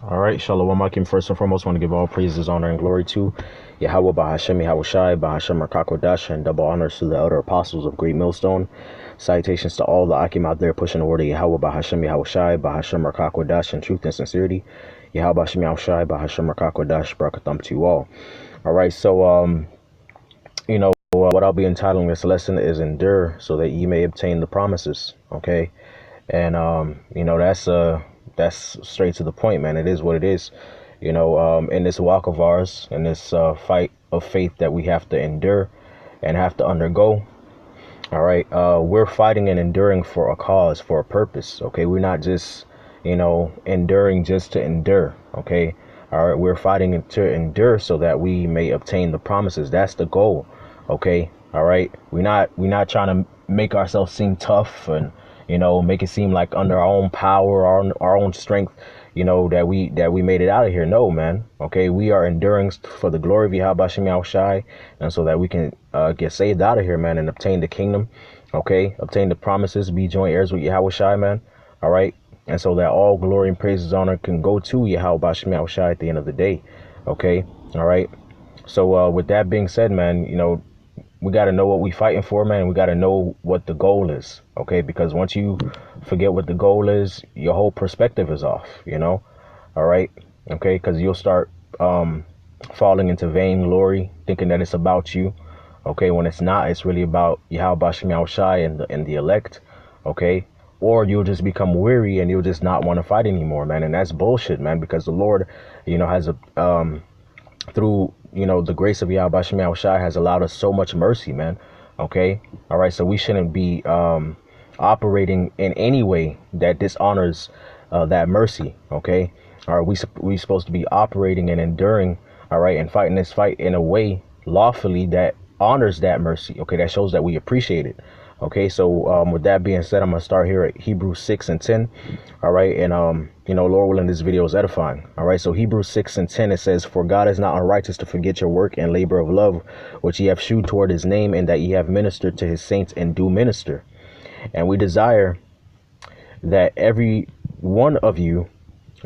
All right, Shalom Akim. First and foremost, want to give all praises, honor, and glory to Yahweh, Bahashem, Yahweh Shai, Bahashem, Rakakodash, and double honors to the elder apostles of Great Millstone. Salutations to all the Akim out there pushing the word of Yahweh, Bahashem, Yahweh Shai, Bahashem, Rakakodash, in truth and sincerity. Yahweh, Bahashem, Yahweh Shai, Bahashem, Rakakodash, Brakathum to you all. All right, so, what I'll be entitling this lesson is Endure so that ye may obtain the promises, okay? And, that's straight to the point, man. It is what it is. In this walk of ours, in this fight of faith that we have to endure and have to undergo. All right. We're fighting and enduring for a cause, for a purpose. OK, we're not just, enduring just to endure. OK. All right. We're fighting to endure so that we may obtain the promises. That's the goal. OK. All right. We're not trying to make ourselves seem tough and make it seem like under our own power, our own strength, that we made it out of here. No, man. Okay, we are enduring for the glory of Yahweh Hashem Yahweh Shai, and so that we can get saved out of here, man, and obtain the kingdom. Okay, obtain the promises, be joint heirs with Yahweh Shai, man. All right, and so that all glory and praises, honor can go to Yahweh Hashem Yahweh Shai at the end of the day. Okay, all right. So with that being said, man, we got to know what we fighting for, man. We got to know what the goal is, okay? Because once you forget what the goal is, your whole perspective is off, all right? Okay, because you'll start falling into vainglory, thinking that it's about you, okay? When it's not, it's really about Yahweh Bashem Yahweh Shai and the elect, okay? Or you'll just become weary and you'll just not want to fight anymore, man. And that's bullshit, man, because the Lord, has through the grace of Yahweh Bashem Yahweh Shai has allowed us so much mercy, man. Okay, all right, so we shouldn't be operating in any way that dishonors that mercy. Okay, all right, we supposed to be operating and enduring, all right, and fighting this fight in a way lawfully that honors that mercy. Okay, that shows that we appreciate it. Okay, so with that being said, I'm gonna start here at Hebrews 6:10. All right, and Lord willing, this video is edifying. All right, so Hebrews 6:10, it says, "For God is not unrighteous to forget your work and labor of love, which ye have shewed toward his name, and that ye have ministered to his saints and do minister. And we desire that every one of you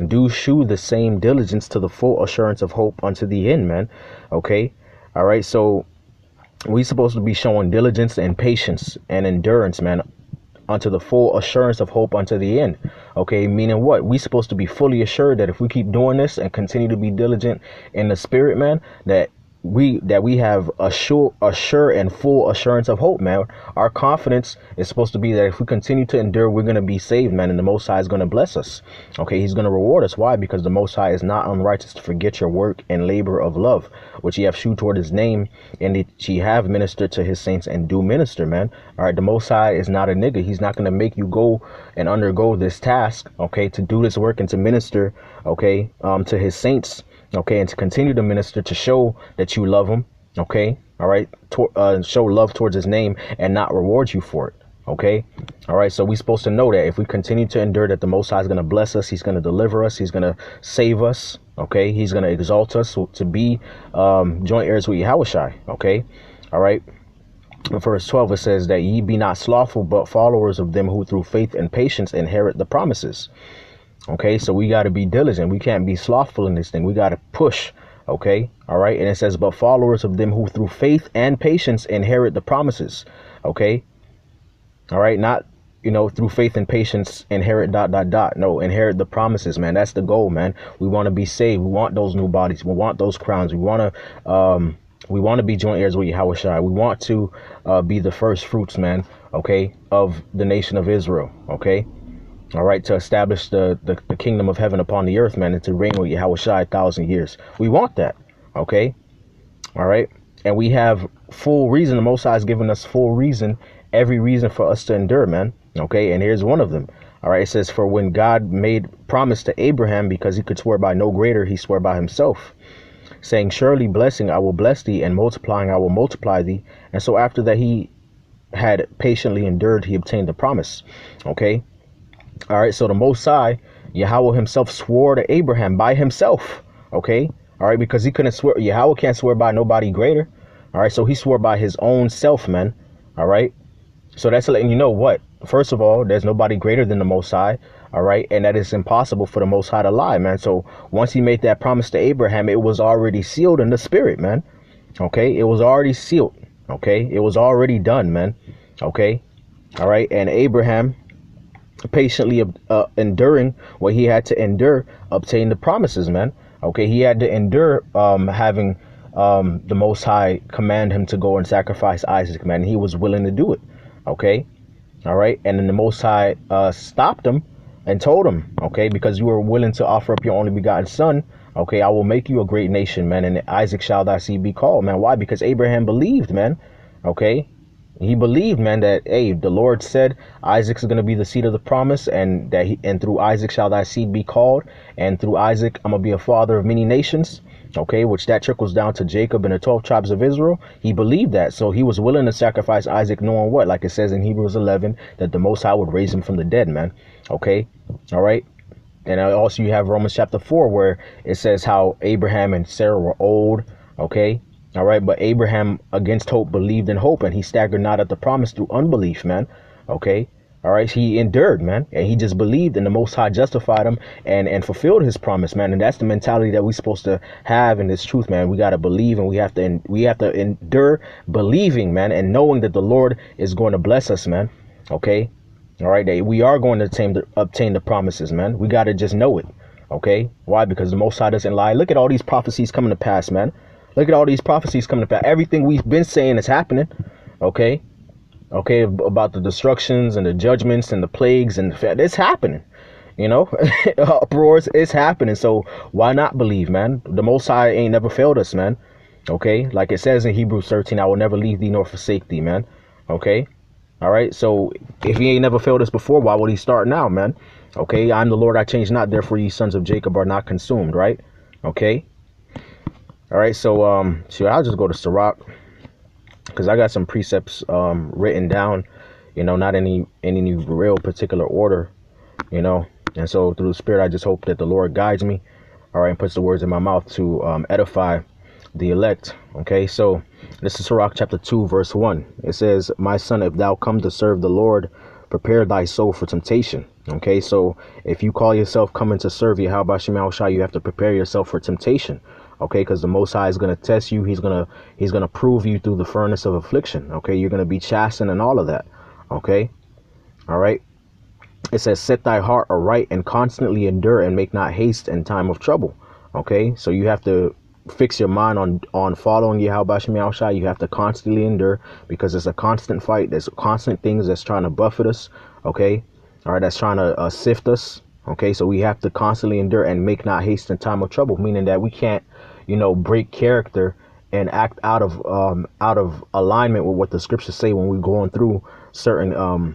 do shew the same diligence to the full assurance of hope unto the end," man. Okay, all right, so we supposed to be showing diligence and patience and endurance, man, unto the full assurance of hope unto the end. Okay, meaning what? We supposed to be fully assured that if we keep doing this and continue to be diligent in the spirit, man, that we have a sure and full assurance of hope, man. Our confidence is supposed to be that if we continue to endure, we're going to be saved, man, and the Most High is going to bless us. Okay, he's going to reward us. Why? Because the Most High is not unrighteous to forget your work and labor of love, which ye have shewed toward his name, and that ye have ministered to his saints and do minister, man. All right, the Most High is not a nigga. He's not going to make you go and undergo this task, okay, to do this work and to minister, okay, to his saints, okay, and to continue to minister, to show that you love him, okay, all right, show love towards his name and not reward you for it, okay, all right. So we're supposed to know that if we continue to endure, that the Most High is going to bless us, he's going to deliver us, he's going to save us, okay, he's going to exalt us to be joint heirs with Yahweh Shai, okay, all right. In verse 12, it says that ye be not slothful, but followers of them who through faith and patience inherit the promises. Okay, so we got to be diligent. We can't be slothful in this thing. We got to push. Okay, all right. And it says, but followers of them who through faith and patience inherit the promises. Okay, all right. Not, through faith and patience inherit ... No, inherit the promises, man. That's the goal, man. We want to be saved. We want those new bodies. We want those crowns. We want to be joint heirs with Yahweh Shai. We want to be the first fruits, man. Okay, of the nation of Israel. Okay. All right, to establish the kingdom of heaven upon the earth, man, and to reign with Yahweh Shai 1,000 years. We want that, okay? All right, and we have full reason. The Most High has given us full reason, every reason for us to endure, man, okay? And here's one of them. All right, it says, for when God made promise to Abraham, because he could swear by no greater, he swore by himself, saying, surely blessing I will bless thee, and multiplying I will multiply thee. And so after that he had patiently endured, he obtained the promise, okay? All right, so the Most High, Yahweh himself, swore to Abraham by himself, okay? All right, because he couldn't swear, Yahweh can't swear by nobody greater. All right, so he swore by his own self, man. All right, So that's letting you know what? First of all, there's nobody greater than the Most High, all right? And that it's impossible for the Most High to lie, man. So once he made that promise to Abraham, it was already sealed in the spirit, man. Okay? It was already sealed, okay? It was already done, man. Okay? All right? And Abraham, patiently enduring what he had to endure, obtained the promises, man. Okay? He had to endure having the Most High command him to go and sacrifice Isaac, man. And he was willing to do it. Okay. All right. And then the Most High stopped him and told him, okay, because you were willing to offer up your only begotten son. Okay. I will make you a great nation, man. And Isaac shall thy seed be called, man. Why? Because Abraham believed, man. Okay. He believed, man, that, hey, the Lord said Isaac's going to be the seed of the promise, and that and through Isaac shall thy seed be called. And through Isaac, I'm going to be a father of many nations. Okay, which that trickles down to Jacob and the 12 tribes of Israel. He believed that. So he was willing to sacrifice Isaac, knowing what? Like it says in Hebrews 11, that the Most High would raise him from the dead, man. Okay, all right. And also you have Romans chapter 4, where it says how Abraham and Sarah were old. Okay, all right. But Abraham, against hope, believed in hope, and he staggered not at the promise through unbelief, man. Okay. All right, he endured, man, and he just believed, and the Most High justified him and fulfilled his promise, man. And that's the mentality that we're supposed to have in this truth, man. We got to believe, and we have to endure believing, man, and knowing that the Lord is going to bless us, man. Okay, all right, that we are going to obtain the promises, man. We got to just know it. Okay, why? Because the Most High doesn't lie. Look at all these prophecies coming to pass, man. Look at all these prophecies coming to pass. Everything we've been saying is happening. Okay. Okay, about the destructions and the judgments and the plagues, and it's happening, you know. Uproars is happening. So why not believe, man? The Most High ain't never failed us, man. Okay, like it says in Hebrews 13, I will never leave thee nor forsake thee, man. Okay, all right. So if he ain't never failed us before, why would he start now, man? Okay, I'm the Lord, I change not, therefore ye sons of Jacob are not consumed, right? Okay, all right. So so I'll just go to Sirach, because I got some precepts written down, you know, not in any real particular order, you know. And so through the Spirit, I just hope that the Lord guides me, all right, and puts the words in my mouth to edify the elect. Okay, so this is Sirach chapter 2, verse 1. It says, my son, if thou come to serve the Lord, prepare thy soul for temptation. Okay, so if you call yourself coming to serve Yahweh Shem Yahushua, you have to prepare yourself for temptation. Okay, because the Most High is going to test you. He's gonna prove you through the furnace of affliction. Okay, you're going to be chastened and all of that. Okay, all right. It says, set thy heart aright and constantly endure, and make not haste in time of trouble. Okay, so you have to fix your mind on following Yahweh Shem Yahushua. You have to constantly endure, because it's a constant fight. There's constant things that's trying to buffet us. Okay, all right, that's trying to sift us. Okay, so we have to constantly endure and make not haste in time of trouble, meaning that we can't, you know, break character and act out of alignment with what the scriptures say when we're going through certain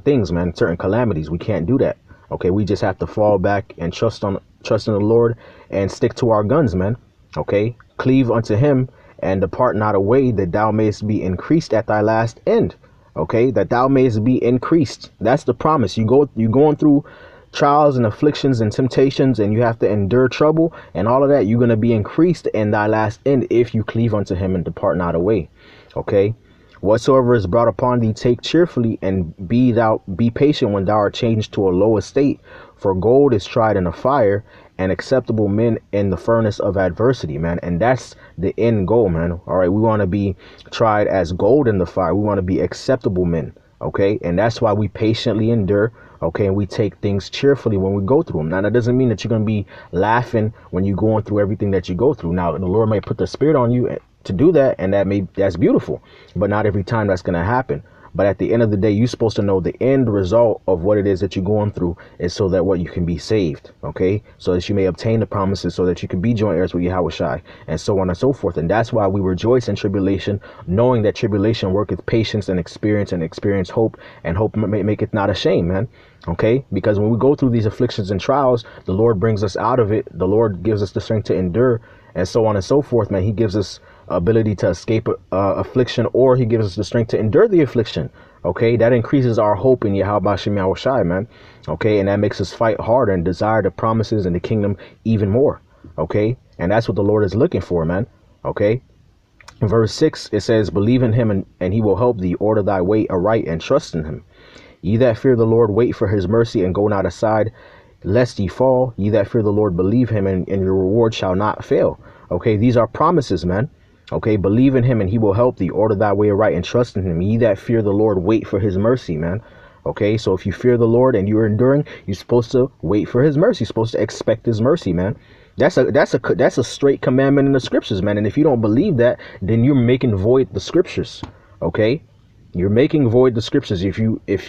things, man, certain calamities. We can't do that. Okay, we just have to fall back and trust in the Lord and stick to our guns, man. Okay, cleave unto him and depart not away, that thou mayest be increased at thy last end. Okay, that thou mayest be increased. That's the promise. You're going through trials and afflictions and temptations, and you have to endure trouble and all of that. You're going to be increased in thy last end if you cleave unto him and depart not away. Okay, whatsoever is brought upon thee, take cheerfully, and be patient when thou art changed to a low estate. For gold is tried in a fire, and acceptable men in the furnace of adversity, man. And that's the end goal, man. All right, we want to be tried as gold in the fire. We want to be acceptable men. Okay, and that's why we patiently endure. Okay, and we take things cheerfully when we go through them. Now, that doesn't mean that you're going to be laughing when you're going through everything that you go through. Now, the Lord may put the Spirit on you to do that, and that's beautiful, but not every time that's going to happen. But at the end of the day, you're supposed to know the end result of what it is that you're going through is so that what you can be saved. Okay, so that you may obtain the promises, so that you can be joint heirs with Yahweh Shai, and so on and so forth. And that's why we rejoice in tribulation, knowing that tribulation worketh patience, and experience hope, and hope maketh not ashamed, man. Okay, because when we go through these afflictions and trials, the Lord brings us out of it. The Lord gives us the strength to endure, and so on and so forth, man. He gives us ability to escape affliction, or he gives us the strength to endure the affliction. Okay, that increases our hope in Yahweh Shem Yahushai, man. Okay, and that makes us fight harder and desire the promises and the kingdom even more. Okay, and that's what the Lord is looking for, man. Okay, In verse 6, it says, believe in him, and he will help thee. Order thy way aright, and trust in him. Ye that fear the Lord, wait for his mercy, and go not aside, lest ye fall. Ye that fear the Lord, believe him, and your reward shall not fail. Okay, these are promises, man. Okay, believe in him, and he will help thee. Order thy way aright, and trust in him. Ye that fear the Lord, wait for his mercy, man. Okay, so if you fear the Lord and you're enduring, you're supposed to wait for his mercy. You're supposed to expect his mercy, man. That's a straight commandment in the scriptures, man. And if you don't believe that, then you're making void the scriptures. Okay, you're making void the scriptures. If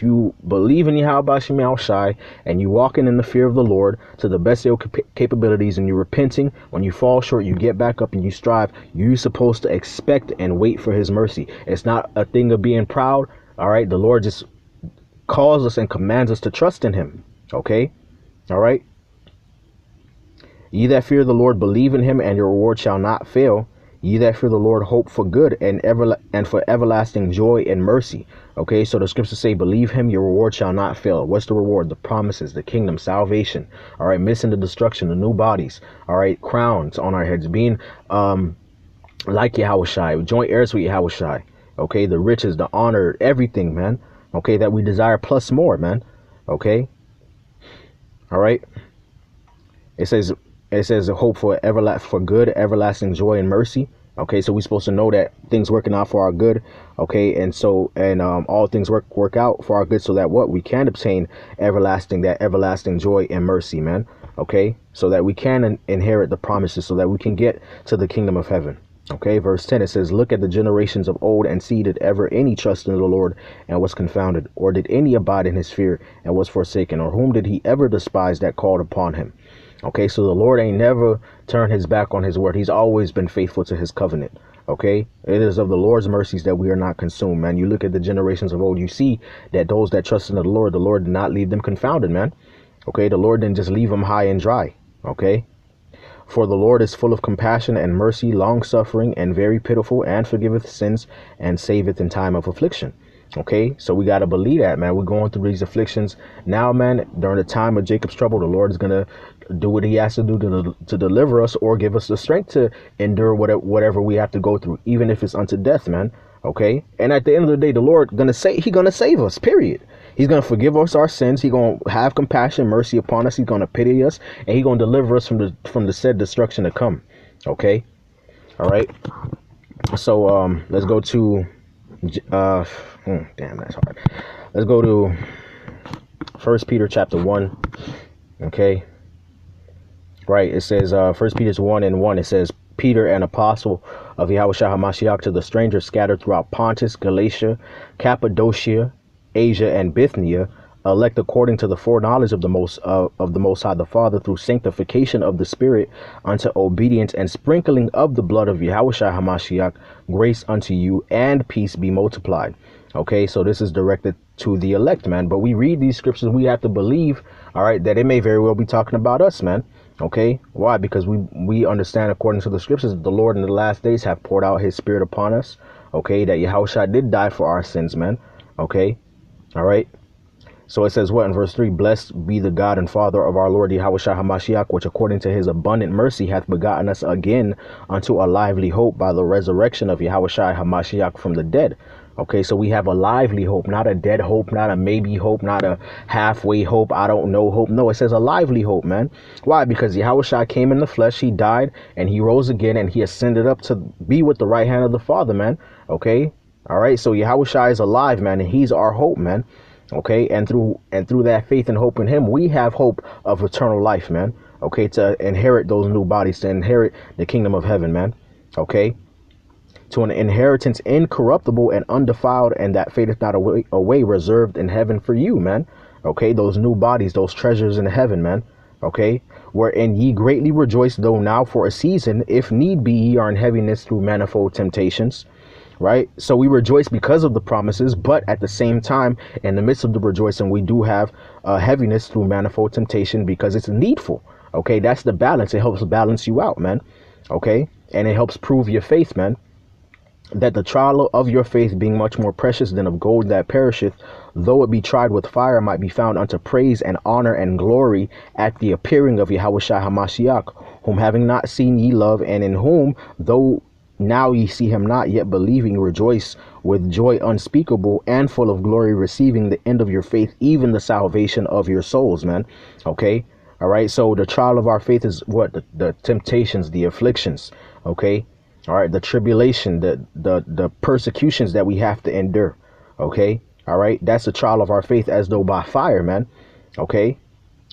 you believe in Yahweh Shem Shai and you walking in the fear of the Lord to the best of your capabilities, and you're repenting when you fall short, you get back up and you strive. You're supposed to expect and wait for his mercy. It's not a thing of being proud. All right, the Lord just calls us and commands us to trust in him. Okay, all right. Ye that fear the Lord, believe in him, and your reward shall not fail. Ye that fear the Lord, hope for good and for everlasting joy and mercy. Okay, so the scriptures say, believe him, your reward shall not fail. What's the reward? The promises, the kingdom, salvation. All right, missing the destruction, the new bodies. All right, crowns on our heads, being like Yahushai, joint heirs with Yahushai. Okay, the riches, the honor, everything, man. Okay, that we desire plus more, man. Okay, all right. It says hope for good, everlasting joy and mercy. Okay, so we're supposed to know that things working out for our good. Okay, and all things work out for our good, so that we can obtain everlasting joy and mercy, man. Okay, so that we can inherit the promises, so that we can get to the kingdom of heaven. Okay, verse 10, it says, look at the generations of old, and see, did ever any trust in the Lord and was confounded? Or did any abide in his fear and was forsaken? Or whom did he ever despise that called upon him? Okay, so the Lord ain't never turned his back on his word. He's always been faithful to his covenant. Okay, it is of the Lord's mercies that we are not consumed, man. You look at the generations of old, you see that those that trust in the Lord did not leave them confounded, man. Okay, the Lord didn't just leave them high and dry. Okay, for the Lord is full of compassion and mercy, long suffering, and very pitiful, and forgiveth sins, and saveth in time of affliction. Okay, so we got to believe that, man. We're going through these afflictions now, man. During the time of Jacob's trouble, the Lord is going to do what he has to do to deliver us, or give us the strength to endure whatever we have to go through, even if it's unto death, man. Okay, and at the end of the day, the Lord gonna save us, period. He's gonna forgive us our sins. He's gonna have compassion, mercy upon us. He's gonna pity us, and he's gonna deliver us from the said destruction to come. Okay, all right. So let's go to damn, that's hard. Let's go to 1 Peter chapter 1. Okay, right. It says 1 Peter 1:1. It says, Peter, an apostle of Yahushua HaMashiach, to the strangers scattered throughout Pontus, Galatia, Cappadocia, Asia, and Bithynia, elect according to the foreknowledge of the Most High the Father, through sanctification of the Spirit, unto obedience and sprinkling of the blood of Yahushua HaMashiach, grace unto you and peace be multiplied. Okay, so this is directed to the elect, man. But we read these scriptures, we have to believe, all right, that it may very well be talking about us, man. Okay, why? Because we understand, according to the scriptures, that the Lord in the last days have poured out his spirit upon us. Okay, that Yahushua did die for our sins, man. Okay, all right. So it says what in verse 3? Blessed be the God and Father of our Lord Yahushua HaMashiach, which according to his abundant mercy hath begotten us again unto a lively hope by the resurrection of Yahushua HaMashiach from the dead. Okay, so we have a lively hope, not a dead hope, not a maybe hope, not a halfway hope, I don't know hope. No, it says a lively hope, man. Why? Because Yahushua came in the flesh, he died, and he rose again, and he ascended up to be with the right hand of the Father, man. Okay, all right, so Yahushua is alive, man, and he's our hope, man. Okay, and through that faith and hope in him, we have hope of eternal life, man. Okay, to inherit those new bodies, to inherit the kingdom of heaven, man. Okay, to an inheritance incorruptible and undefiled, and that fadeth not away, reserved in heaven for you, man. Okay, those new bodies, those treasures in heaven, man. Okay, wherein ye greatly rejoice, though now for a season, if need be, ye are in heaviness through manifold temptations. Right, so we rejoice because of the promises, but at the same time, in the midst of the rejoicing, we do have heaviness through manifold temptation, because it's needful. Okay, that's the balance. It helps balance you out, man. Okay, and it helps prove your faith, man. That the trial of your faith, being much more precious than of gold that perisheth, though it be tried with fire, might be found unto praise and honor and glory at the appearing of Yahushua HaMashiach, whom having not seen ye love, and in whom, though now ye see him not, yet believing rejoice with joy unspeakable and full of glory, receiving the end of your faith, even the salvation of your souls, man. Okay. All right. So the trial of our faith is what? The temptations, the afflictions. Okay. All right. The tribulation, the persecutions that we have to endure. Okay. All right. That's the trial of our faith, as though by fire, man. Okay.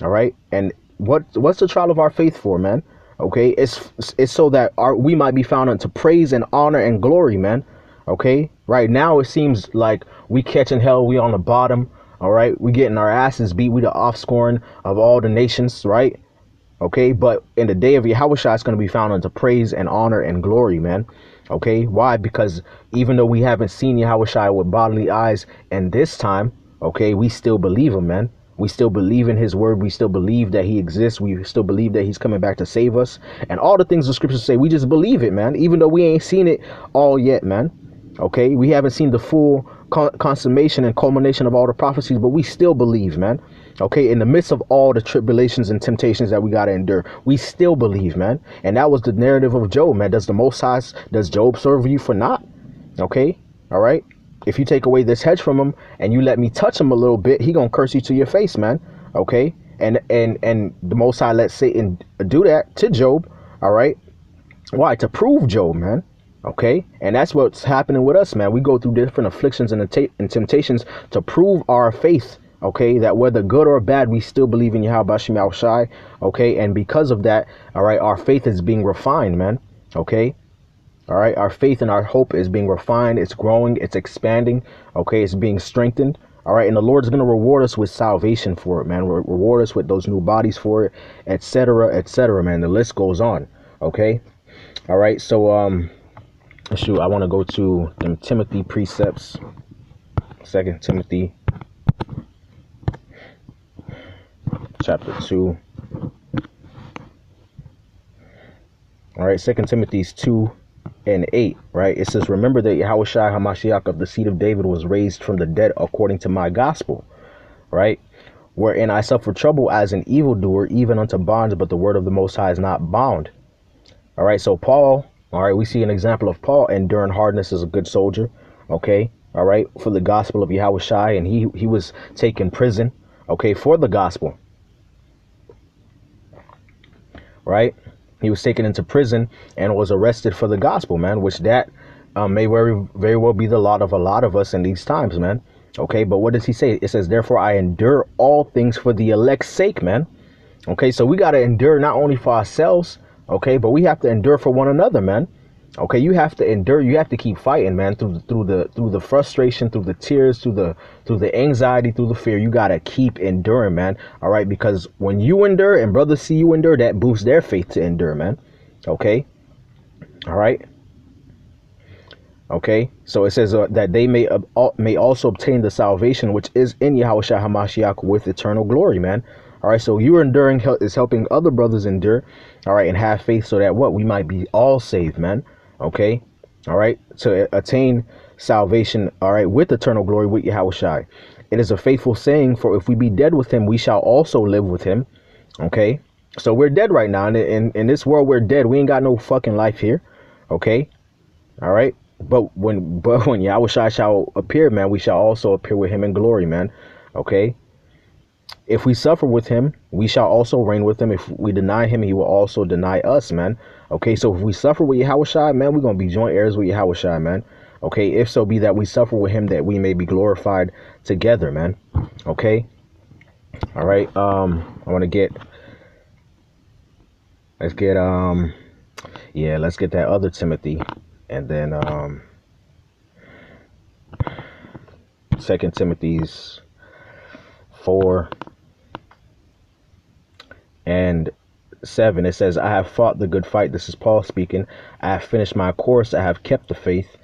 All right. And what's the trial of our faith for, man? Okay, it's so that we might be found unto praise and honor and glory, man. Okay, right now it seems like we catching hell, we on the bottom. All right, we getting our asses beat, we the offscoring of all the nations, right? Okay, but in the day of Yahushua, it's going to be found unto praise and honor and glory, man. Okay, why? Because even though we haven't seen Yahushua with bodily eyes, and this time, okay, we still believe him, man. We still believe in his word. We still believe that he exists. We still believe that he's coming back to save us. And all the things the scriptures say, we just believe it, man. Even though we ain't seen it all yet, man. Okay, we haven't seen the full consummation and culmination of all the prophecies, but we still believe, man. Okay, in the midst of all the tribulations and temptations that we got to endure, we still believe, man. And that was the narrative of Job, man. Does Job serve you for naught? Okay, all right. If you take away this hedge from him and you let me touch him a little bit, he gonna curse you to your face, man. Okay, and the Most High let Satan do that to Job. All right, why? To prove Job, man. Okay, and that's what's happening with us, man. We go through different afflictions and temptations to prove our faith. Okay, that whether good or bad, we still believe in Yahweh Bashim Yahushai. Okay, and because of that, all right, our faith is being refined, man. Okay. All right, our faith and our hope is being refined. It's growing. It's expanding. Okay, it's being strengthened. All right, and the Lord's going to reward us with salvation for it, man. Reward us with those new bodies for it, etc., man. The list goes on. Okay. All right, so shoot, I want to go to them Timothy precepts. 2 Timothy chapter 2. All right, 2 Timothy 2 and 8, right? It says, remember that Yahushua HaMashiach of the seed of David was raised from the dead according to my gospel, right? Wherein I suffer trouble as an evildoer, even unto bonds, but the word of the Most High is not bound. All right, so Paul, all right, we see an example of Paul enduring hardness as a good soldier, okay? All right, for the gospel of Yahushua, and he was taken prison, okay, for the gospel, right? He was taken into prison and was arrested for the gospel, man, which that may very well be the lot of a lot of us in these times, man. Okay, but what does he say? It says, therefore, I endure all things for the elect's sake, man. Okay, so we got to endure not only for ourselves, okay, but we have to endure for one another, man. Okay, you have to endure. You have to keep fighting, man, through the frustration, through the tears, through the anxiety, through the fear. You gotta keep enduring, man. All right, because when you endure and brothers see you endure, that boosts their faith to endure, man. Okay, all right. Okay, so it says that they may also obtain the salvation which is in Yahushua HaMashiach with eternal glory, man. All right, so you enduring is helping other brothers endure, all right, and have faith so that what we might be all saved, man. Okay, all right, to attain salvation, all right, with eternal glory with Yahushua. It is a faithful saying, for if we be dead with him, we shall also live with him. Okay, so we're dead right now. In this world, we're dead. We ain't got no fucking life here. Okay, all right. But when Yahushua shall appear, man, we shall also appear with him in glory, man. Okay. If we suffer with him, we shall also reign with him. If we deny him, he will also deny us, man. Okay, so if we suffer with Yahushua, man, we're going to be joint heirs with Yahushua, man. Okay, if so be that we suffer with him, that we may be glorified together, man. Okay. All right. I want to let's get that other Timothy, and then 2 Timothy's 4 and 7. It says, I have fought the good fight. This is Paul speaking. I have finished my course. I have kept the faith.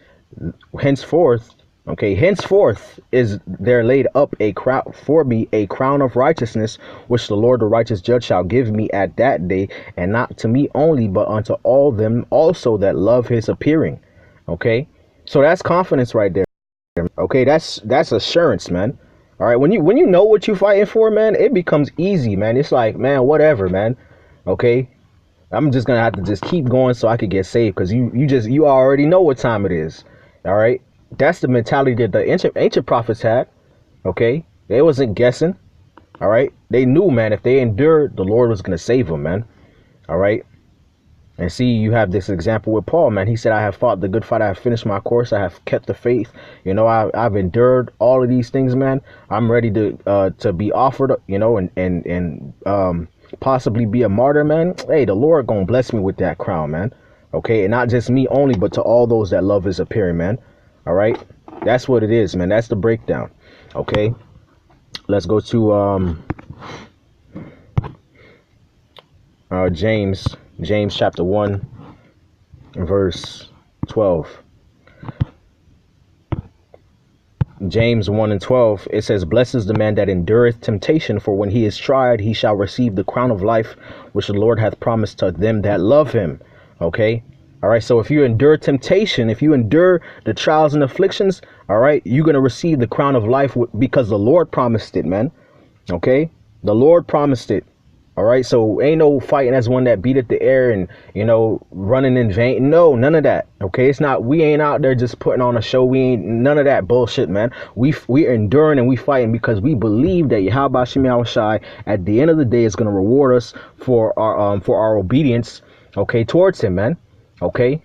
Henceforth is there laid up a crown for me, a crown of righteousness, which the Lord the righteous judge shall give me at that day, and not to me only, but unto all them also that love his appearing. Okay, so that's confidence right there. Okay, that's assurance, man. All right, when you know what you're fighting for, man, it becomes easy, man. It's like, man, whatever, man. Okay, I'm just gonna have to just keep going so I could get saved, because you already know what time it is. All right, that's the mentality that the ancient prophets had. Okay, they wasn't guessing. All right, they knew, man, if they endured, the Lord was gonna save them, man. All right. And see, you have this example with Paul, man. He said, I have fought the good fight. I have finished my course. I have kept the faith. You know, I've endured all of these things, man. I'm ready to be offered, you know, and possibly be a martyr, man. Hey, the Lord gonna bless me with that crown, man. Okay, and not just me only, but to all those that love his appearing, man. All right, that's what it is, man. That's the breakdown. Okay, let's go to James chapter 1 verse 12. James 1 and 12, it says, blessed is the man that endureth temptation, for when he is tried, he shall receive the crown of life, which the Lord hath promised to them that love him. Okay. All right. So if you endure temptation, if you endure the trials and afflictions, all right, you're going to receive the crown of life because the Lord promised it, man. Okay. The Lord promised it. All right, so ain't no fighting as one that beat at the air and, you know, running in vain. No, none of that. Okay, it's not. We ain't out there just putting on a show. We ain't none of that bullshit, man. We enduring and we fighting because we believe that Yahweh Shem Shai at the end of the day is gonna reward us for our obedience. Okay, towards him, man. Okay,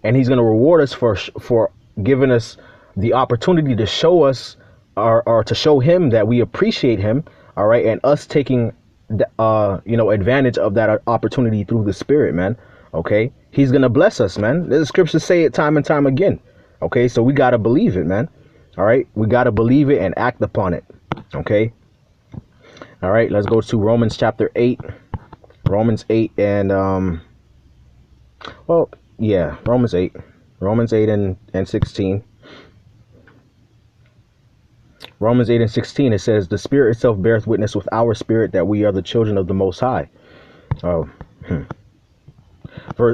and he's gonna reward us for giving us the opportunity to show us or to show him that we appreciate him. All right, and us taking you know, advantage of that opportunity through the Spirit, man. Okay, he's gonna bless us, man. The scriptures say it time and time again. Okay, so we gotta believe it, man. All right, we gotta believe it and act upon it. Okay. All right, let's go to Romans chapter 8. Romans 8 and well, yeah, Romans 8 and 16. Romans 8 and 16, it says, the Spirit itself beareth witness with our spirit that we are the children of the Most High. Oh,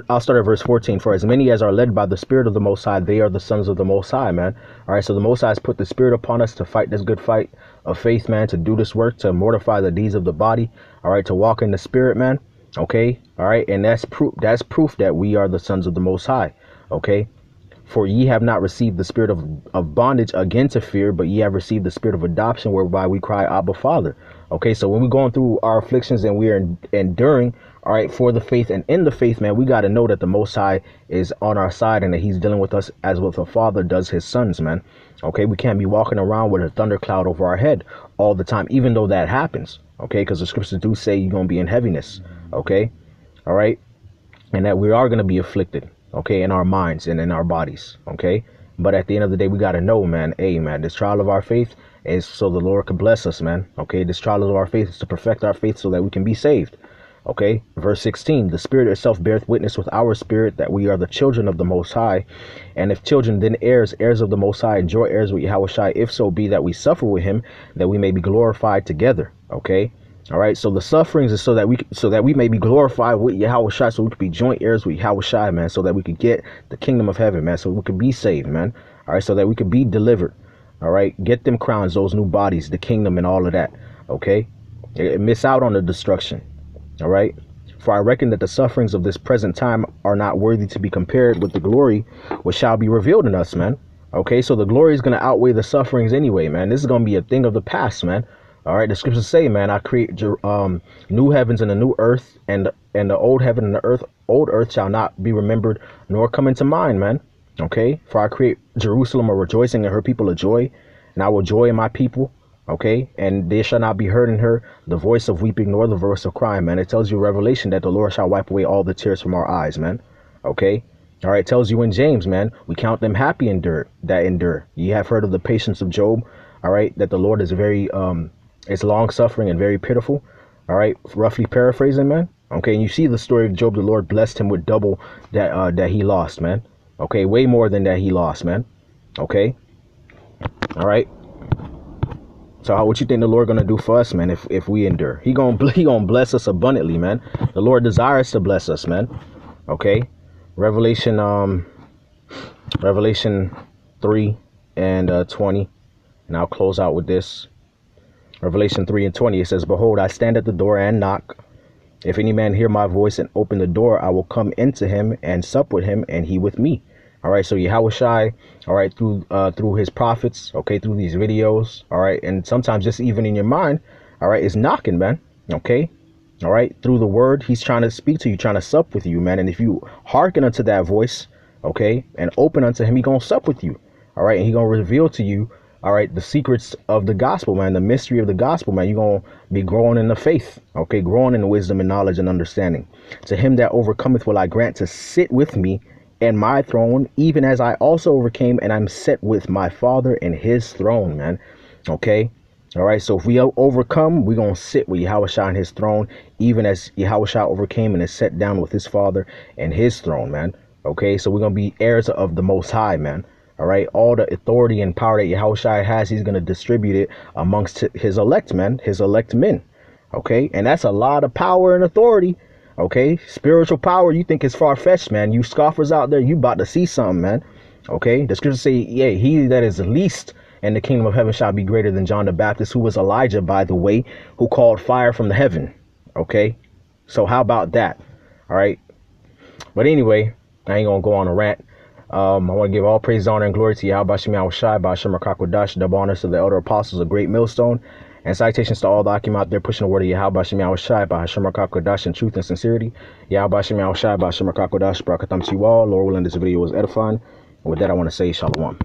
I'll start at verse 14. For as many as are led by the Spirit of the Most High, they are the sons of the Most High, man. All right, so the Most High has put the Spirit upon us to fight this good fight of faith, man, to do this work, to mortify the deeds of the body. All right, to walk in the Spirit, man. Okay, all right, and that's proof that we are the sons of the Most High. Okay. For ye have not received the spirit of bondage again to fear, but ye have received the spirit of adoption, whereby we cry, Abba, Father. Okay, so when we're going through our afflictions and we are enduring, all right, for the faith and in the faith, man, we got to know that the Most High is on our side and that he's dealing with us as with a father does his sons, man. Okay, we can't be walking around with a thundercloud over our head all the time, even though that happens. Okay, because the scriptures do say you're going to be in heaviness. Okay, all right, and that we are going to be afflicted. Okay, in our minds and in our bodies. Okay, but at the end of the day, we got to know, man, hey, man, this trial of our faith is so the Lord can bless us, man. Okay, this trial of our faith is to perfect our faith so that we can be saved. Okay, verse 16, the Spirit itself beareth witness with our spirit that we are the children of the Most High. And if children, then heirs, heirs of the Most High, and joint heirs with Yahweh Shai, if so be that we suffer with him, that we may be glorified together. Okay. All right, so the sufferings is so that we may be glorified with Yahweh Shai, so we could be joint heirs with Yahweh Shai, man, so that we could get the kingdom of heaven, man, so we could be saved, man. All right, so that we could be delivered. All right, get them crowns, those new bodies, the kingdom, and all of that. Okay, miss out on the destruction. All right, for I reckon that the sufferings of this present time are not worthy to be compared with the glory which shall be revealed in us, man. Okay, so the glory is going to outweigh the sufferings anyway, man. This is going to be a thing of the past, man. All right, the scriptures say, man, I create new heavens and a new earth, and the old heaven and the old earth shall not be remembered nor come into mind, man. Okay, for I create Jerusalem a rejoicing and her people a joy, and I will joy in my people. Okay, and there shall not be heard in her the voice of weeping nor the voice of crying, man. It tells you Revelation that the Lord shall wipe away all the tears from our eyes, man. Okay, all right, it tells you in James, man, we count them happy that endure. Ye have heard of the patience of Job. All right, that the Lord is very it's long suffering and very pitiful. All right, roughly paraphrasing, man. Okay, and you see the story of Job. The Lord blessed him with double that he lost, man. Okay, way more than that he lost, man. Okay, all right. So what you think the Lord gonna do for us, man? If we endure, he gonna bless us abundantly, man. The Lord desires to bless us, man. Okay, Revelation 3 and 20, and I'll close out with this. Revelation 3 and 20, it says, behold, I stand at the door and knock. If any man hear my voice and open the door, I will come into him and sup with him and he with me. All right, so Yahweh Shai, all right, through his prophets, okay, through these videos, all right, and sometimes just even in your mind, all right, is knocking, man, okay, all right, through the word, he's trying to speak to you, trying to sup with you, man, and if you hearken unto that voice, okay, and open unto him, he gonna sup with you, all right, and he gonna reveal to you, all right, the secrets of the gospel, man, the mystery of the gospel, man. You're going to be growing in the faith, okay, growing in wisdom and knowledge and understanding. To him that overcometh will I grant to sit with me in my throne, even as I also overcame and I'm set with my Father in his throne, man. Okay. All right. So if we overcome, we're going to sit with Yahweh Shai in his throne, even as Yahweh Shai overcame and is set down with his Father in his throne, man. Okay. So we're going to be heirs of the Most High, man. All right. All the authority and power that Yahweh Shai has, he's going to distribute it amongst his elect, man, his elect men. Okay. And that's a lot of power and authority. Okay, spiritual power, you think it's far-fetched, man. You scoffers out there, you about to see something, man. Okay, the scriptures say, yeah, he that is least in the kingdom of heaven shall be greater than John the Baptist, who was Elijah, by the way, who called fire from the heaven. Okay, so how about that? All right, but anyway, I ain't gonna go on a rant. I want to give all praise, honor, and glory to Yahweh Shem Yahweh Shai, Ba'ashem Rakakwadash, double honors to the elder apostles of Great Millstone, and citations to all the Akim out there pushing the word of Yahweh Shem Yahweh Shai, Ba'ashem Rakakwadash in truth and sincerity. Yahweh Shem Yahweh Shai, Ba'ashem Rakakwadash, Barakatam to you all. Lord willing, this video was edifying. And with that, I want to say Shalom.